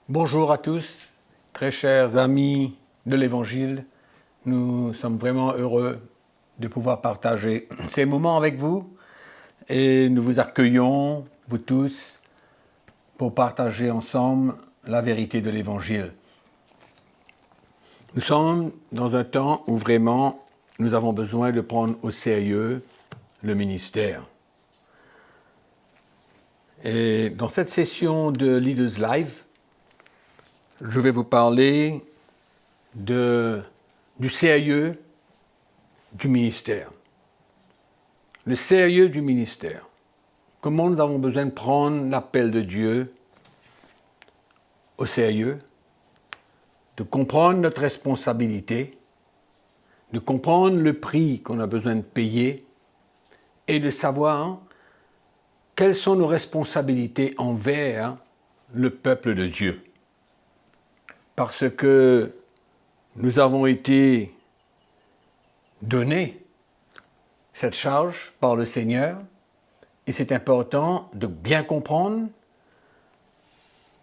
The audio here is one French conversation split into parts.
Bonjour à tous, très chers amis de l'Évangile. Nous sommes vraiment heureux de pouvoir partager ces moments avec vous et nous vous accueillons, vous tous, pour partager ensemble la vérité de l'Évangile. Nous sommes dans un temps où vraiment nous avons besoin de prendre au sérieux le ministère. Et dans cette session de Leaders Live, je vais vous parler du sérieux du ministère. Le sérieux du ministère. Comment nous avons besoin de prendre l'appel de Dieu au sérieux, de comprendre notre responsabilité, de comprendre le prix qu'on a besoin de payer et de savoir quelles sont nos responsabilités envers le peuple de Dieu. Parce que nous avons été donnés cette charge par le Seigneur et c'est important de bien comprendre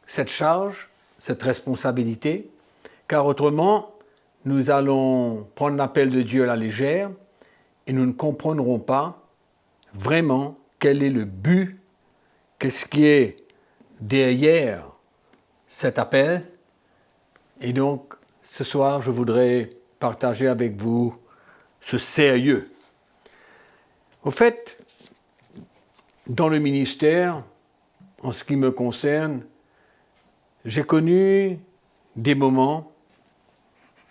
cette charge, cette responsabilité, car autrement, nous allons prendre l'appel de Dieu à la légère et nous ne comprendrons pas vraiment quel est le but, qu'est-ce qui est derrière cet appel. Et donc, ce soir, je voudrais partager avec vous ce sérieux. Au fait, dans le ministère, en ce qui me concerne, j'ai connu des moments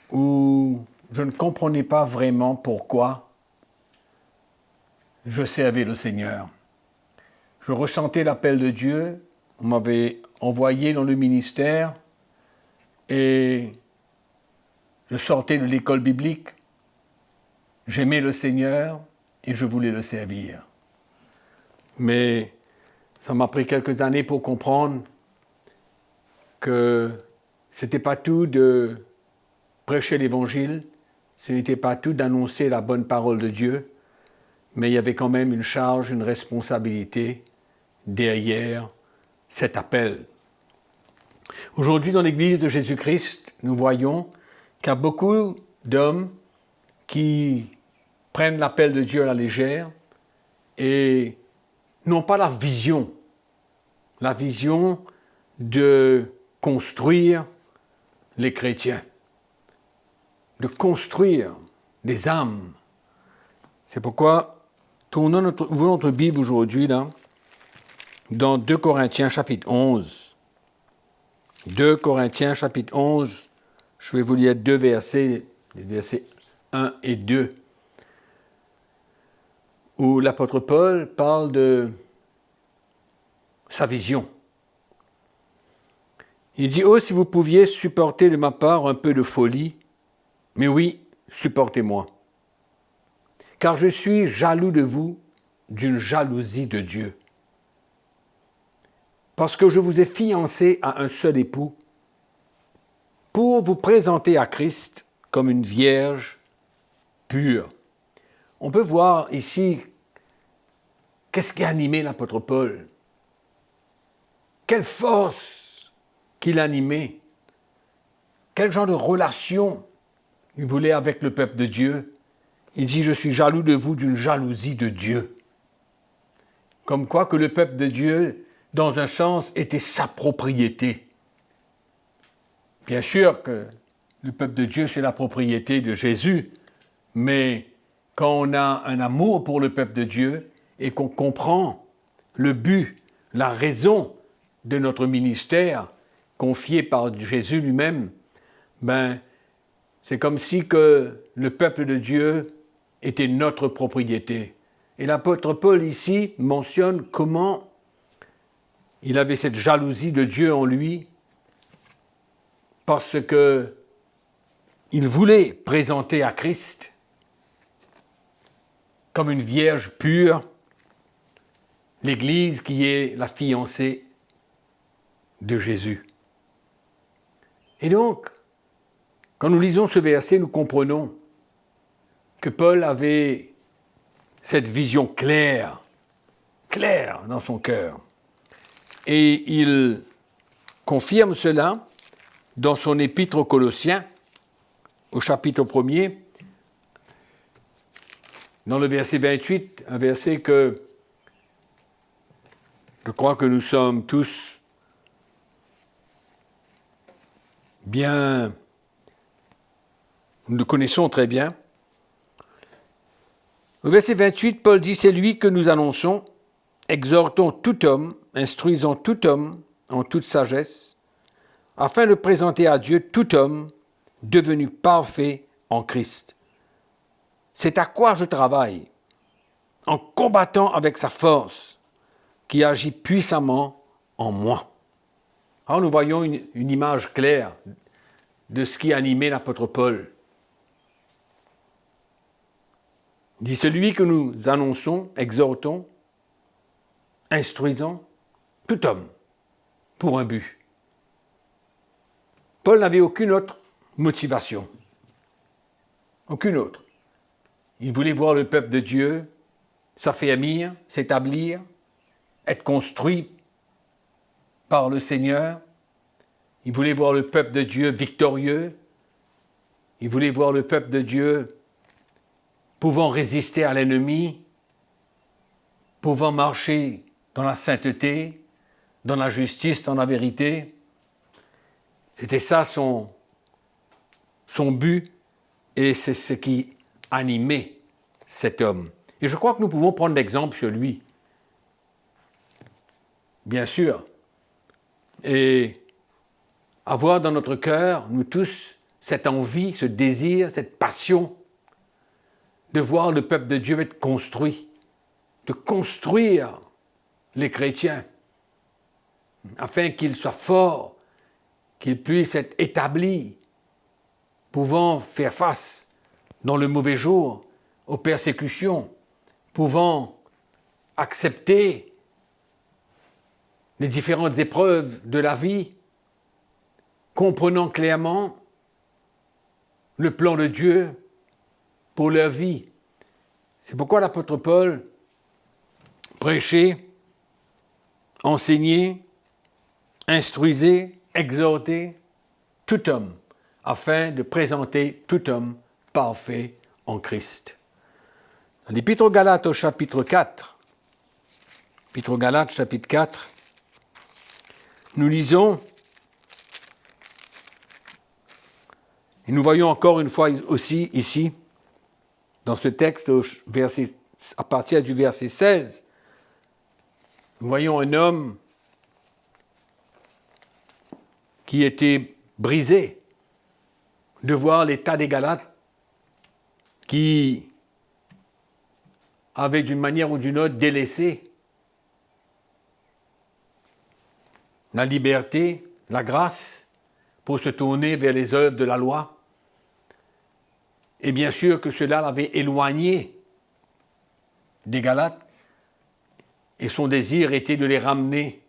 où je ne comprenais pas vraiment pourquoi je servais le Seigneur. Je ressentais l'appel de Dieu, on m'avait envoyé dans le ministère et je sortais de l'école biblique, j'aimais le Seigneur et je voulais le servir. Mais ça m'a pris quelques années pour comprendre que ce n'était pas tout de prêcher l'Évangile, ce n'était pas tout d'annoncer la bonne parole de Dieu, mais il y avait quand même une charge, une responsabilité derrière cet appel. Aujourd'hui, dans l'Église de Jésus-Christ, nous voyons qu'il y a beaucoup d'hommes qui prennent l'appel de Dieu à la légère et n'ont pas la vision de construire les chrétiens, de construire des âmes. C'est pourquoi ouvrons notre Bible aujourd'hui là, dans 2 Corinthiens chapitre 11. 2 Corinthiens chapitre 11, je vais vous lire deux versets, les versets 1 et 2, où l'apôtre Paul parle de sa vision. Il dit « Oh, si vous pouviez supporter de ma part un peu de folie, mais oui, supportez-moi. Car je suis jaloux de vous d'une jalousie de Dieu. Parce que je vous ai fiancé à un seul époux, pour vous présenter à Christ comme une vierge pure. » On peut voir ici qu'est-ce qui a animé l'apôtre Paul. Quelle force qu'il animait. Quel genre de relation il voulait avec le peuple de Dieu. Il dit « Je suis jaloux de vous d'une jalousie de Dieu. » Comme quoi que le peuple de Dieu, dans un sens, était sa propriété. Bien sûr que le peuple de Dieu, c'est la propriété de Jésus, mais quand on a un amour pour le peuple de Dieu et qu'on comprend le but, la raison de notre ministère confié par Jésus lui-même, c'est comme si que le peuple de Dieu était notre propriété. Et l'apôtre Paul ici mentionne comment il avait cette jalousie de Dieu en lui parce que il voulait présenter à Christ comme une vierge pure l'Église qui est la fiancée de Jésus. Et donc, quand nous lisons ce verset, nous comprenons que Paul avait cette vision claire dans son cœur. Et il confirme cela dans son épître aux Colossiens, au chapitre 1er, dans le verset 28, un verset que je crois que nous sommes tous bien, nous le connaissons très bien. Au verset 28, Paul dit, « C'est lui que nous annonçons, exhortons tout homme, instruisons tout homme en toute sagesse, afin de présenter à Dieu tout homme devenu parfait en Christ. C'est à quoi je travaille, en combattant avec sa force, qui agit puissamment en moi. » Alors nous voyons une image claire de ce qui animait l'apôtre Paul. Il dit, celui que nous annonçons, exhortons, instruisons, tout homme, pour un but. Paul n'avait aucune autre motivation. Aucune autre. Il voulait voir le peuple de Dieu s'affermir, s'établir, être construit par le Seigneur. Il voulait voir le peuple de Dieu victorieux. Il voulait voir le peuple de Dieu pouvant résister à l'ennemi, pouvant marcher dans la sainteté, dans la justice, dans la vérité. C'était ça son but, et c'est ce qui animait cet homme. Et je crois que nous pouvons prendre l'exemple sur lui. Bien sûr. Et avoir dans notre cœur, nous tous, cette envie, ce désir, cette passion de voir le peuple de Dieu être construit, de construire les chrétiens, afin qu'ils soient forts, qu'ils puissent être établis, pouvant faire face dans le mauvais jour aux persécutions, pouvant accepter les différentes épreuves de la vie, comprenant clairement le plan de Dieu pour leur vie. C'est pourquoi l'apôtre Paul prêchait, enseignait, instruisait, exhortait tout homme, afin de présenter tout homme parfait en Christ. Dans l'Épître aux Galates au chapitre 4, Épître aux Galates chapitre 4, nous lisons, et nous voyons encore une fois aussi ici, dans ce texte, à partir du verset 16, nous voyons un homme qui était brisé de voir l'état des Galates qui avait d'une manière ou d'une autre délaissé la liberté, la grâce, pour se tourner vers les œuvres de la loi. Et bien sûr que cela l'avait éloigné des Galates, et son désir était de les ramener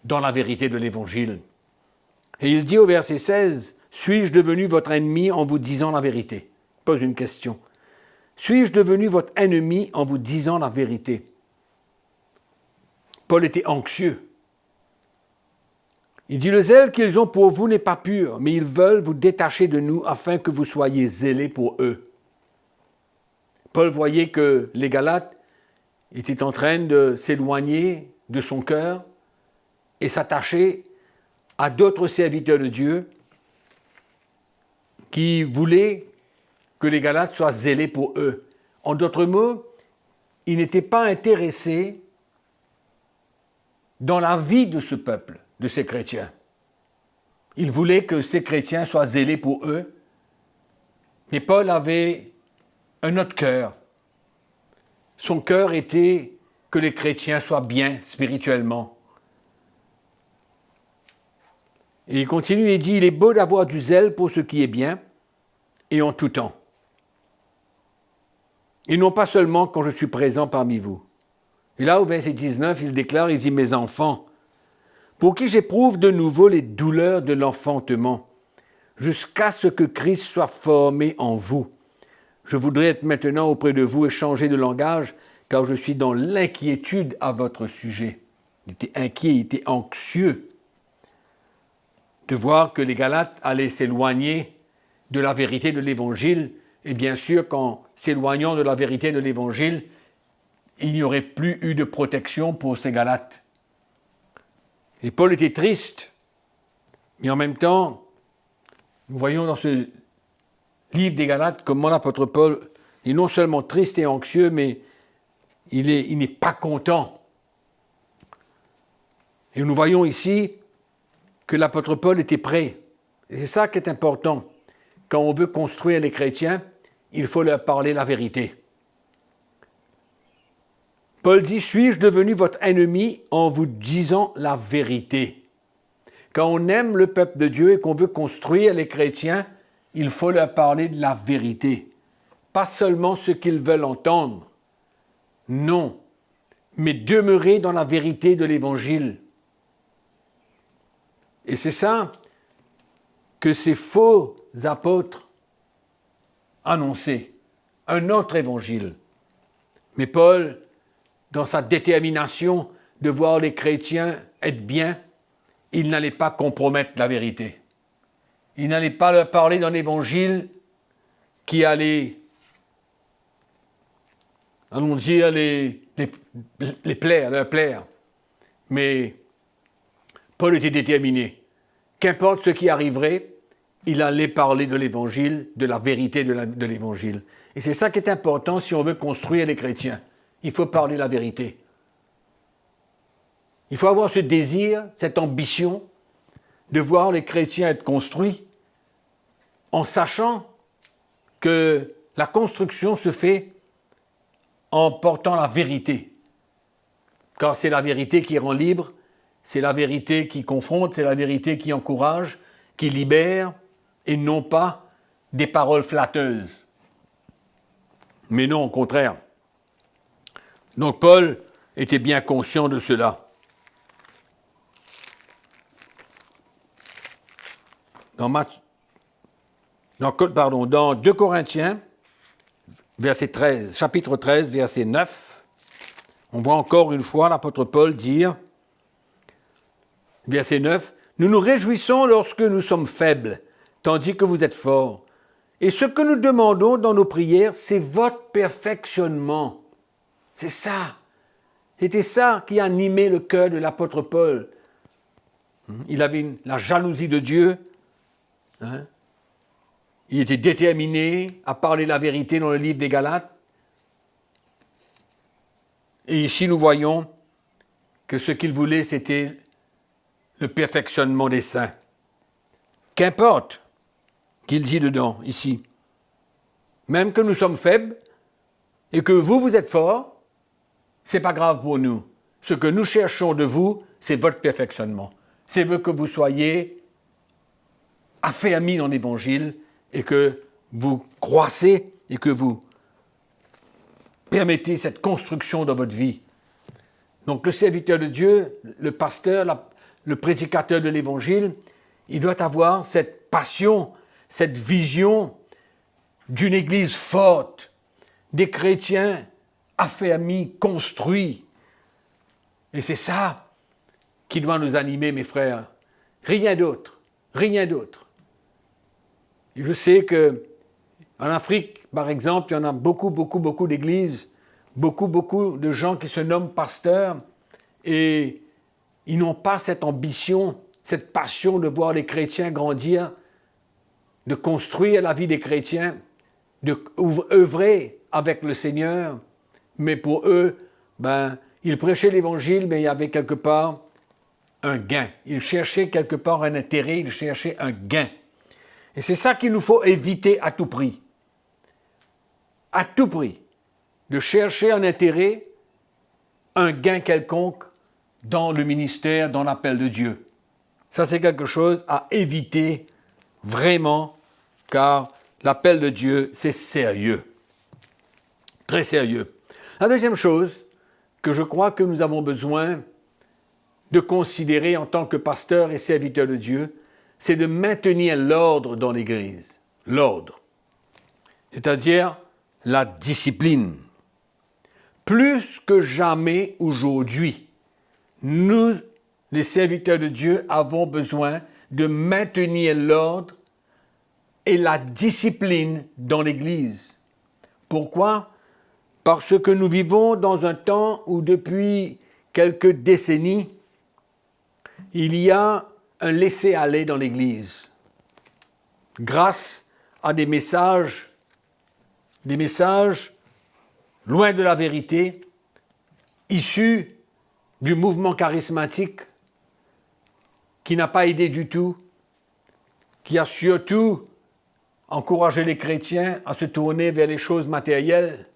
dans la vérité de l'Évangile. Et il dit au verset 16, « Suis-je devenu votre ennemi en vous disant la vérité ?» Il pose une question. « Suis-je devenu votre ennemi en vous disant la vérité ?» Paul était anxieux. Il dit, « Le zèle qu'ils ont pour vous n'est pas pur, mais ils veulent vous détacher de nous afin que vous soyez zélés pour eux. » Paul voyait que les Galates étaient en train de s'éloigner de son cœur et s'attacher à d'autres serviteurs de Dieu qui voulaient que les Galates soient zélés pour eux. En d'autres mots, il n'était pas intéressé dans la vie de ce peuple, de ces chrétiens. Il voulait que ces chrétiens soient zélés pour eux, mais Paul avait un autre cœur. Son cœur était que les chrétiens soient bien spirituellement. Et il continue et dit, « Il est beau d'avoir du zèle pour ce qui est bien, et en tout temps. Et non pas seulement quand je suis présent parmi vous. » Et là, au verset 19, il déclare, il dit, « Mes enfants, pour qui j'éprouve de nouveau les douleurs de l'enfantement, jusqu'à ce que Christ soit formé en vous. Je voudrais être maintenant auprès de vous et changer de langage, car je suis dans l'inquiétude à votre sujet. » Il était inquiet, il était anxieux de voir que les Galates allaient s'éloigner de la vérité de l'Évangile. Et bien sûr, qu'en s'éloignant de la vérité de l'Évangile, il n'y aurait plus eu de protection pour ces Galates. Et Paul était triste, mais en même temps, nous voyons dans ce livre des Galates comment l'apôtre Paul est non seulement triste et anxieux, mais il n'est pas content. Et nous voyons ici que l'apôtre Paul était prêt. Et c'est ça qui est important. Quand on veut construire les chrétiens, il faut leur parler la vérité. Paul dit, « Suis-je devenu votre ennemi en vous disant la vérité ?» Quand on aime le peuple de Dieu et qu'on veut construire les chrétiens, il faut leur parler de la vérité. Pas seulement ce qu'ils veulent entendre. Non, mais demeurer dans la vérité de l'Évangile. Et c'est ça que ces faux apôtres annonçaient, un autre Évangile. Mais Paul, dans sa détermination de voir les chrétiens être bien, il n'allait pas compromettre la vérité. Il n'allait pas leur parler d'un Évangile qui allait, allons dire, les plaire, leur plaire. Mais Paul était déterminé. Qu'importe ce qui arriverait, il allait parler de l'Évangile, de la vérité de l'Évangile. Et c'est ça qui est important si on veut construire les chrétiens. Il faut parler la vérité. Il faut avoir ce désir, cette ambition de voir les chrétiens être construits en sachant que la construction se fait en portant la vérité. Car c'est la vérité qui rend libre, c'est la vérité qui confronte, c'est la vérité qui encourage, qui libère, et non pas des paroles flatteuses. Mais non, au contraire. Donc Paul était bien conscient de cela. Dans 2 Corinthiens, chapitre 13, verset 9, on voit encore une fois l'apôtre Paul dire, verset 9, « Nous nous réjouissons lorsque nous sommes faibles, tandis que vous êtes forts. Et ce que nous demandons dans nos prières, c'est votre perfectionnement. » C'est ça. C'était ça qui animait le cœur de l'apôtre Paul. Il avait la jalousie de Dieu. Il était déterminé à parler la vérité dans le livre des Galates. Et ici, nous voyons que ce qu'il voulait, c'était le perfectionnement des saints. Qu'importe qu'il dit dedans, ici. Même que nous sommes faibles et que vous êtes forts, c'est pas grave pour nous. Ce que nous cherchons de vous, c'est votre perfectionnement. C'est que vous soyez affermis dans l'Évangile et que vous croissez et que vous permettez cette construction dans votre vie. Donc le serviteur de Dieu, le pasteur, le prédicateur de l'Évangile, il doit avoir cette passion, cette vision d'une Église forte, des chrétiens affermis, construits. Et c'est ça qui doit nous animer, mes frères. Rien d'autre. Rien d'autre. Et je sais qu'en Afrique, par exemple, il y en a beaucoup d'églises, beaucoup de gens qui se nomment pasteurs et ils n'ont pas cette ambition, cette passion de voir les chrétiens grandir, de construire la vie des chrétiens, de œuvrer avec le Seigneur. Mais pour eux, ils prêchaient l'Évangile, mais il y avait quelque part un gain. Ils cherchaient quelque part un intérêt, ils cherchaient un gain. Et c'est ça qu'il nous faut éviter à tout prix. À tout prix. De chercher un intérêt, un gain quelconque dans le ministère, dans l'appel de Dieu. Ça, c'est quelque chose à éviter vraiment, car l'appel de Dieu, c'est sérieux. Très sérieux. La deuxième chose que je crois que nous avons besoin de considérer en tant que pasteur et serviteur de Dieu, c'est de maintenir l'ordre dans l'Église. L'ordre. C'est-à-dire la discipline. Plus que jamais aujourd'hui, nous, les serviteurs de Dieu, avons besoin de maintenir l'ordre et la discipline dans l'Église. Pourquoi? Parce que nous vivons dans un temps où depuis quelques décennies, il y a un laisser-aller dans l'Église. Grâce à des messages loin de la vérité, issus du mouvement charismatique, qui n'a pas aidé du tout, qui a surtout encouragé les chrétiens à se tourner vers les choses matérielles.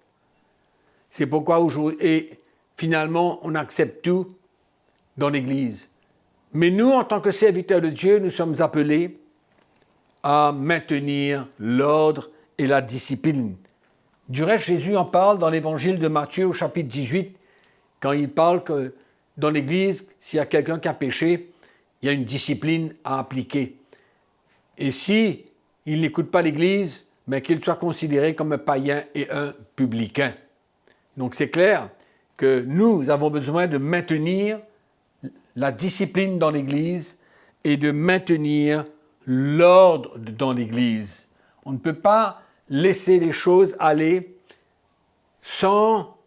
C'est pourquoi aujourd'hui, et finalement, on accepte tout dans l'Église. Mais nous, en tant que serviteurs de Dieu, nous sommes appelés à maintenir l'ordre et la discipline. Du reste, Jésus en parle dans l'Évangile de Matthieu au chapitre 18, quand il parle que dans l'Église, s'il y a quelqu'un qui a péché, il y a une discipline à appliquer. Et si il n'écoute pas l'Église, mais qu'il soit considéré comme un païen et un publicain. Donc c'est clair que nous avons besoin de maintenir la discipline dans l'Église et de maintenir l'ordre dans l'Église. On ne peut pas laisser les choses aller sans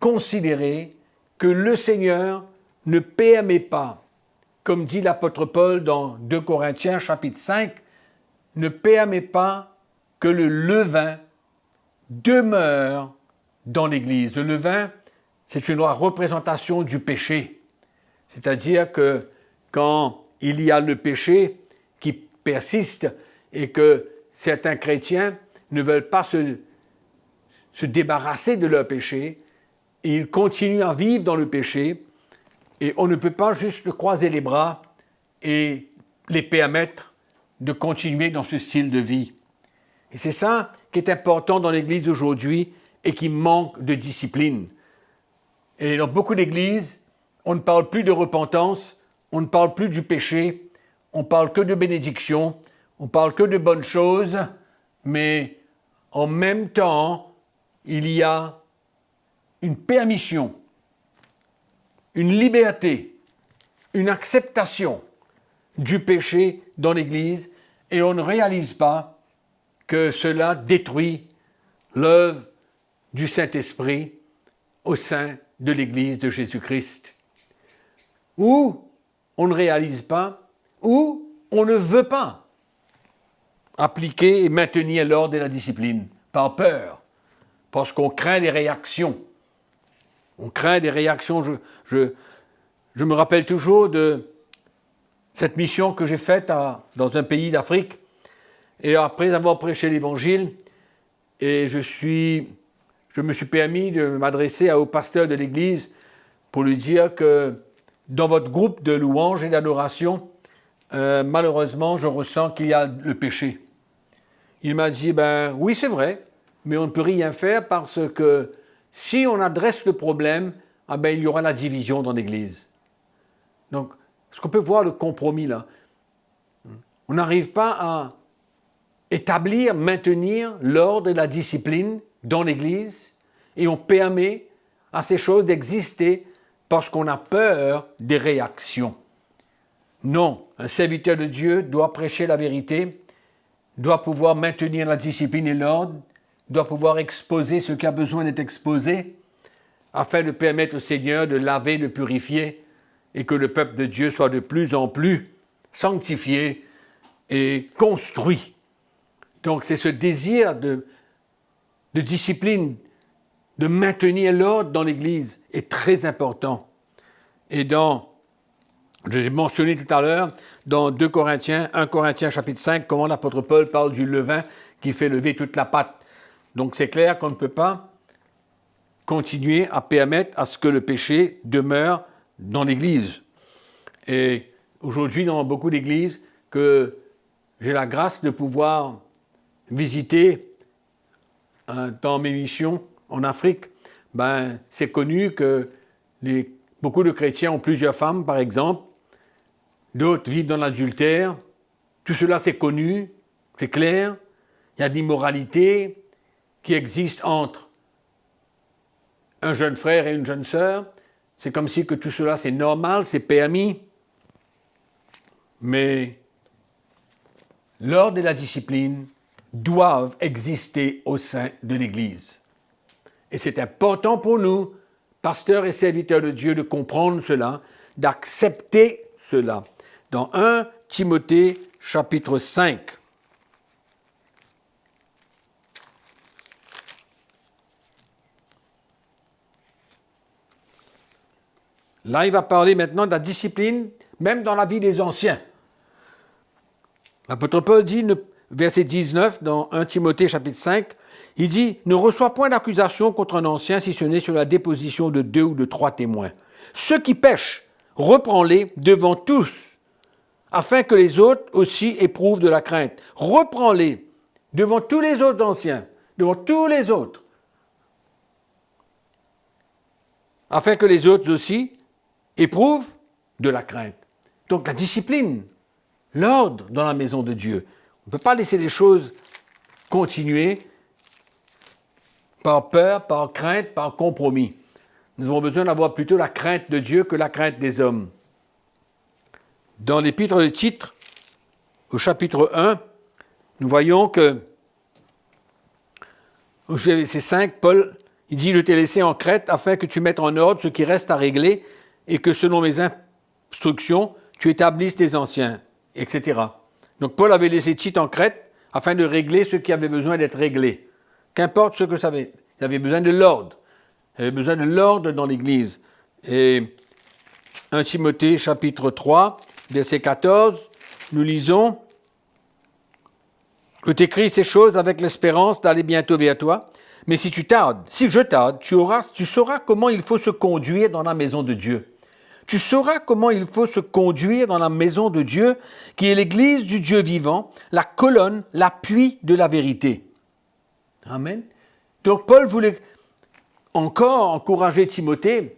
considérer que le Seigneur ne permet pas, comme dit l'apôtre Paul dans 2 Corinthiens chapitre 5, ne permet pas que le levain demeure dans l'Église. Le levain, c'est une représentation du péché. C'est-à-dire que quand il y a le péché qui persiste et que certains chrétiens ne veulent pas se débarrasser de leur péché, ils continuent à vivre dans le péché et on ne peut pas juste croiser les bras et les permettre de continuer dans ce style de vie. Et c'est ça qui est important dans l'Église aujourd'hui et qui manque de discipline. Et dans beaucoup d'églises, on ne parle plus de repentance, on ne parle plus du péché, on parle que de bénédiction, on parle que de bonnes choses, mais en même temps, il y a une permission, une liberté, une acceptation du péché dans l'Église et on ne réalise pas que cela détruit l'œuvre du Saint-Esprit au sein de l'Église de Jésus-Christ. Ou on ne réalise pas, ou on ne veut pas appliquer et maintenir l'ordre et la discipline par peur, parce qu'on craint des réactions. On craint des réactions. Je me rappelle toujours de cette mission que j'ai faite dans un pays d'Afrique. Et après avoir prêché l'Évangile, et je me suis permis de m'adresser au pasteur de l'Église pour lui dire que dans votre groupe de louanges et d'adoration, malheureusement, je ressens qu'il y a le péché. Il m'a dit, oui, c'est vrai, mais on ne peut rien faire parce que si on adresse le problème, il y aura la division dans l'Église. Donc, est-ce qu'on peut voir le compromis là? On n'arrive pas à établir, maintenir l'ordre et la discipline dans l'Église et on permet à ces choses d'exister parce qu'on a peur des réactions. Non, un serviteur de Dieu doit prêcher la vérité, doit pouvoir maintenir la discipline et l'ordre, doit pouvoir exposer ce qui a besoin d'être exposé, afin de permettre au Seigneur de laver, de purifier, et que le peuple de Dieu soit de plus en plus sanctifié et construit. Donc c'est ce désir de discipline, de maintenir l'ordre dans l'Église est très important. Et j'ai mentionné tout à l'heure, dans 1 Corinthiens chapitre 5, comment l'apôtre Paul parle du levain qui fait lever toute la pâte. Donc c'est clair qu'on ne peut pas continuer à permettre à ce que le péché demeure dans l'Église. Et aujourd'hui, dans beaucoup d'églises, que j'ai la grâce de pouvoir visiter dans mes missions en Afrique, c'est connu que beaucoup de chrétiens ont plusieurs femmes, par exemple, d'autres vivent dans l'adultère, tout cela c'est connu, c'est clair, il y a de l'immoralité qui existe entre un jeune frère et une jeune sœur, c'est comme si que tout cela c'est normal, c'est permis, mais L'ordre et la discipline doivent exister au sein de l'Église. Et c'est important pour nous, pasteurs et serviteurs de Dieu, de comprendre cela, d'accepter cela. Dans 1 Timothée chapitre 5, là, il va parler maintenant de la discipline, même dans la vie des anciens. L'apôtre Paul dit, verset 19, dans 1 Timothée chapitre 5, il dit « Ne reçois point d'accusation contre un ancien si ce n'est sur la déposition de 2 ou de 3 témoins. Ceux qui pêchent, reprends-les devant tous, afin que les autres aussi éprouvent de la crainte. Reprends-les devant tous les autres anciens, devant tous les autres, afin que les autres aussi éprouvent de la crainte. » Donc la discipline, l'ordre dans la maison de Dieu. On ne peut pas laisser les choses continuer par peur, par crainte, par compromis. Nous avons besoin d'avoir plutôt la crainte de Dieu que la crainte des hommes. Dans l'épître de Tite, au chapitre 1, nous voyons que, au verset 5, Paul, il dit « Je t'ai laissé en Crète afin que tu mettes en ordre ce qui reste à régler et que selon mes instructions, tu établisses tes anciens, etc. » Donc Paul avait laissé Tite en Crète afin de régler ce qui avait besoin d'être réglé. Qu'importe ce que ça avait. Il avait besoin de l'ordre. Il avait besoin de l'ordre dans l'Église. Et 1 Timothée chapitre 3, verset 14, nous lisons « Je t'écris ces choses avec l'espérance d'aller bientôt vers toi. Mais si tu tardes, si je tarde, tu sauras comment il faut se conduire dans la maison de Dieu. Tu sauras comment il faut se conduire dans la maison de Dieu, qui est l'Église du Dieu vivant, la colonne, l'appui de la vérité. » Amen. Donc Paul voulait encore encourager Timothée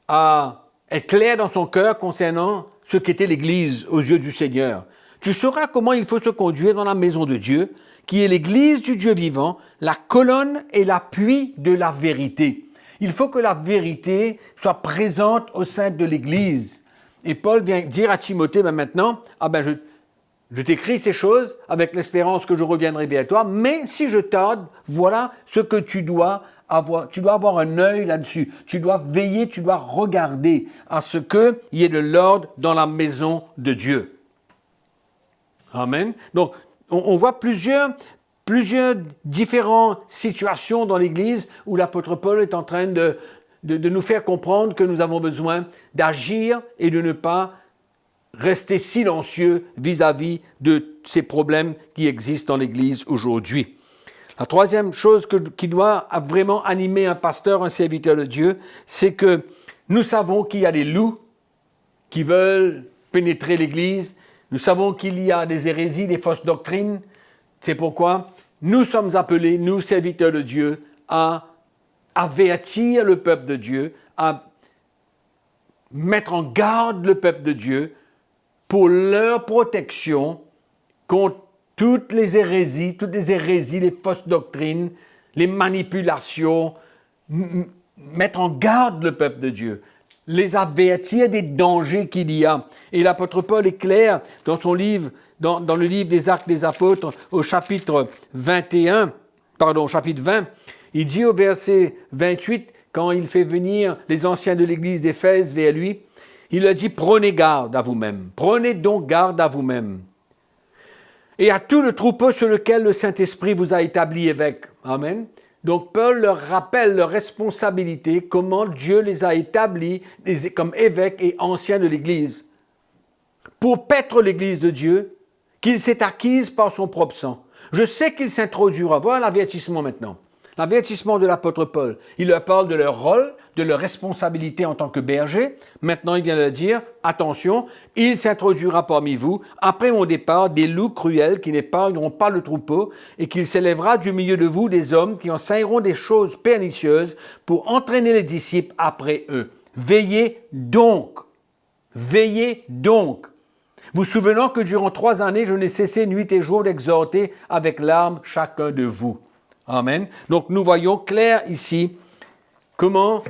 à être clair dans son cœur concernant ce qu'était l'Église aux yeux du Seigneur. Tu sauras comment il faut se conduire dans la maison de Dieu, qui est l'Église du Dieu vivant, la colonne et l'appui de la vérité. Il faut que la vérité soit présente au sein de l'Église. Et Paul vient dire à Timothée, maintenant, je t'écris ces choses avec l'espérance que je reviendrai vers toi, mais si je tarde, voilà ce que tu dois avoir. Tu dois avoir un œil là-dessus. Tu dois veiller, tu dois regarder à ce qu'il y ait de l'ordre dans la maison de Dieu. Amen. Donc, on voit plusieurs différentes situations dans l'Église où l'apôtre Paul est en train de nous faire comprendre que nous avons besoin d'agir et de ne pas rester silencieux vis-à-vis de ces problèmes qui existent dans l'Église aujourd'hui. La troisième chose qui doit vraiment animer un pasteur, un serviteur de Dieu, c'est que nous savons qu'il y a des loups qui veulent pénétrer l'Église. Nous savons qu'il y a des hérésies, des fausses doctrines. C'est pourquoi nous sommes appelés, nous, serviteurs de Dieu, à avertir le peuple de Dieu, à mettre en garde le peuple de Dieu pour leur protection contre toutes les hérésies, les fausses doctrines, les manipulations, mettre en garde le peuple de Dieu, les avertir des dangers qu'il y a. Et l'apôtre Paul est clair dans son livre, dans le livre des Actes des Apôtres, au chapitre 20, il dit au verset 28, quand il fait venir les anciens de l'église d'Éphèse vers lui, il leur dit « Prenez garde à vous-même, prenez donc garde à vous-même. Et à tout le troupeau sur lequel le Saint-Esprit vous a établi évêque. » Amen. Donc Paul leur rappelle leur responsabilité, comment Dieu les a établis comme évêques et anciens de l'Église, pour paître l'Église de Dieu, qu'il s'est acquise par son propre sang. Je sais qu'il s'introduira. Voilà l'avertissement maintenant. L'avertissement de l'apôtre Paul. Il leur parle de leur rôle, de leur responsabilité en tant que berger. Maintenant, il vient leur dire, attention, il s'introduira parmi vous, après mon départ, des loups cruels qui n'épargneront pas le troupeau, et qu'il s'élèvera du milieu de vous des hommes qui enseigneront des choses pernicieuses pour entraîner les disciples après eux. Veillez donc. Veillez donc. Vous souvenant que durant 3 années, je n'ai cessé nuit et jour d'exhorter avec larmes chacun de vous. Amen. Donc nous voyons clair ici comment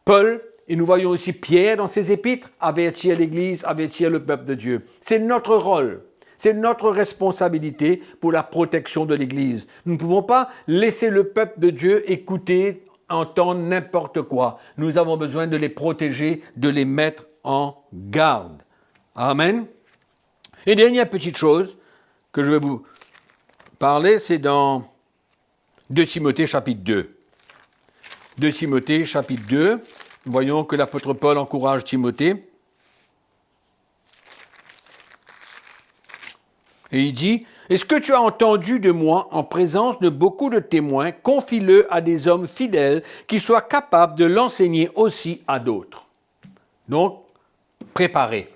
Paul, et nous voyons aussi Pierre dans ses épîtres, avertir l'Église, avertir le peuple de Dieu. C'est notre rôle. C'est notre responsabilité pour la protection de l'Église. Nous ne pouvons pas laisser le peuple de Dieu écouter, entendre n'importe quoi. Nous avons besoin de les protéger, de les mettre en garde. Amen. Et dernière petite chose que je vais vous parler, c'est dans 2 Timothée chapitre 2. 2 Timothée chapitre 2, voyons que l'apôtre Paul encourage Timothée. Et il dit, « Et ce que tu as entendu de moi en présence de beaucoup de témoins, confie-le à des hommes fidèles qui soient capables de l'enseigner aussi à d'autres. » Donc, préparez.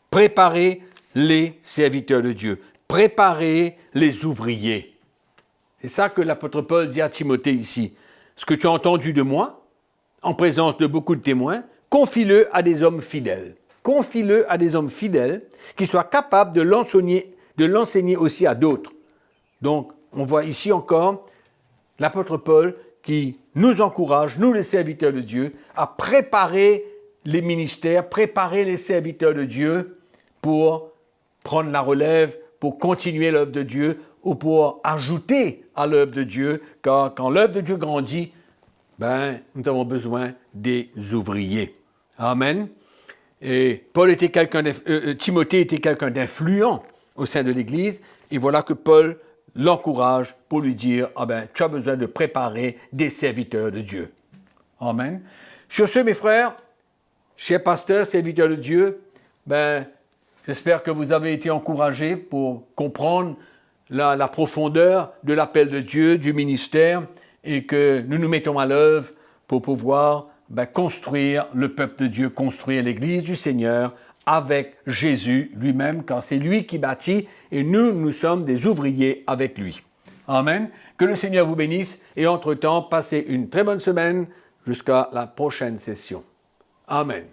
Préparez les serviteurs de Dieu. Préparez les ouvriers. C'est ça que l'apôtre Paul dit à Timothée ici. « Ce que tu as entendu de moi, en présence de beaucoup de témoins, confie-le à des hommes fidèles. » Confie-le à des hommes fidèles qui soient capables de l'enseigner aussi à d'autres. Donc, on voit ici encore l'apôtre Paul qui nous encourage, nous les serviteurs de Dieu, à préparer les ministères, préparer les serviteurs de Dieu pour prendre la relève, pour continuer l'œuvre de Dieu ou pour ajouter à l'œuvre de Dieu, car quand l'œuvre de Dieu grandit, nous avons besoin des ouvriers. Amen. Et Timothée était quelqu'un d'influent au sein de l'Église, et voilà que Paul l'encourage pour lui dire, tu as besoin de préparer des serviteurs de Dieu. Amen. Sur ce, mes frères, chers pasteurs, serviteurs de Dieu, j'espère que vous avez été encouragés pour comprendre la profondeur de l'appel de Dieu, du ministère, et que nous nous mettons à l'œuvre pour pouvoir construire le peuple de Dieu, construire l'Église du Seigneur avec Jésus lui-même, car c'est lui qui bâtit et nous sommes des ouvriers avec lui. Amen. Que le Seigneur vous bénisse et entre-temps, passez une très bonne semaine jusqu'à la prochaine session. Amen.